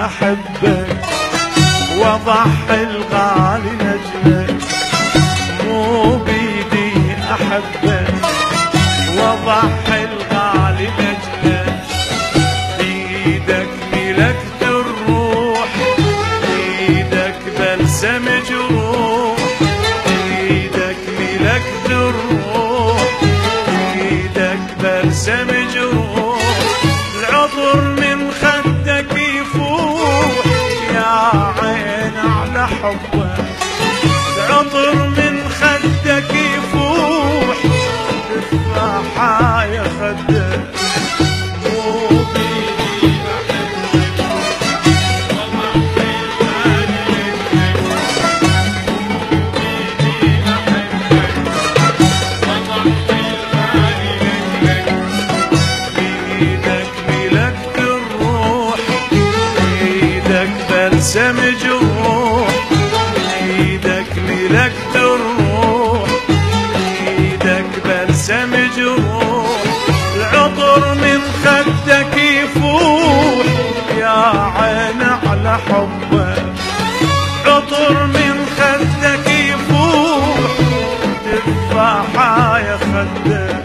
أحبك وأضحي الغالي لأجلك، مو بيدي أحبك وأضحي الغالي لأجلك، بيدك ملكت الروح، بيدك بلسم جروح، بيدك ملكت الروح، بيدك بلسم جروح، العطر من خدك يفوح يا عين على حبك، العطر من خدك يفوح تفاحة يا خدك، مو بيدي أحبك وأضحي الغالي لأجلك، مو بيدي أحبك وأضحي الغالي لأجلك، بيدك ملكت الروح، بيدك بلسم جروح، بيدك ملكت الروح، بيدك بلسم جروح، العطر من خدك يفوح يا عين على حبك، عطر من خدك يفوح تفاحة يا خدك.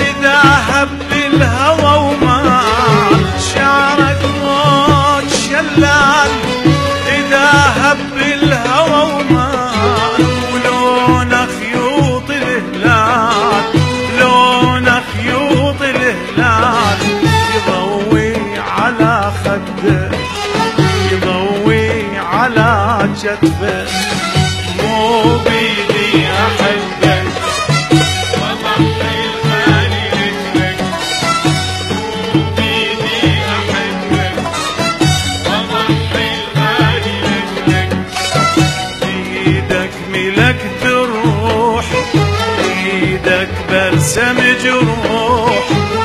إذا هب الهوى ومال، شعرك موت شلال، إذا هب الهوى ومال، ولون خيوط الهلال، لون خيوط الهلال، يضوي على خدك، يضوي على كتفك، مو بيدي أحبك وأضحي الغالي لأجلك، مو بيدي أحبك وأضحي الغالي لأجلك، بيدك ملكت الروح، بيدك بلسم جروح،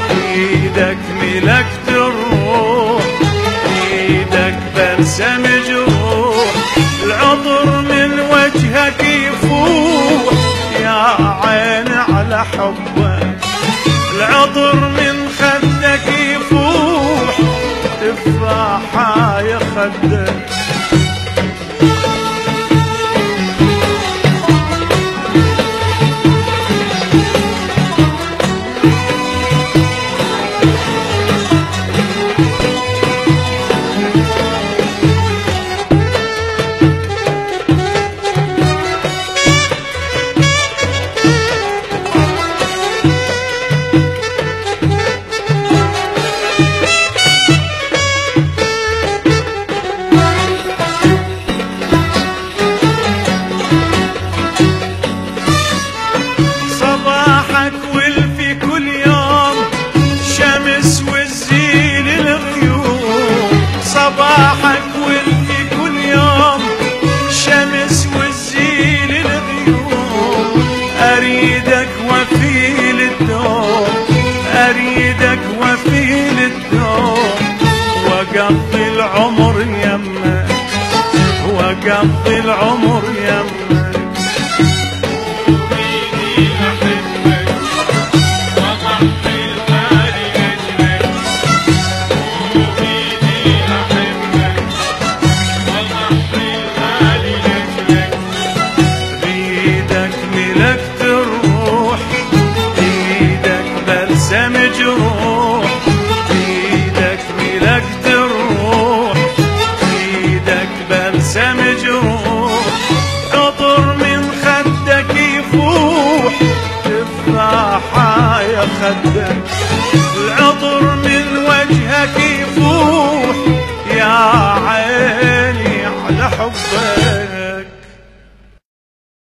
بيدك ملكت الروح، بيدك بلسم جروح، العطر من وجهك يفوح يا عين على حبك، العطر من خدك يفوح تفاحة يا خدك. صباحك والفي كل يوم شمس والزين الغيوم، أريدك وفي للدوم، أريدك وفي للدوم، وقضي العمر يمك، وقضي العمر يمك، بيدي أحبك وأضحي الغالي لأجلك، بيدك ملكت الروح، بيدك بلسم جروح، بيدك ملكت الروح، بيدك بلسم جروح، عطر من خدك يفوح تفاحة يا خدك، العطر من وجهك يفوح يا عيني على حبك.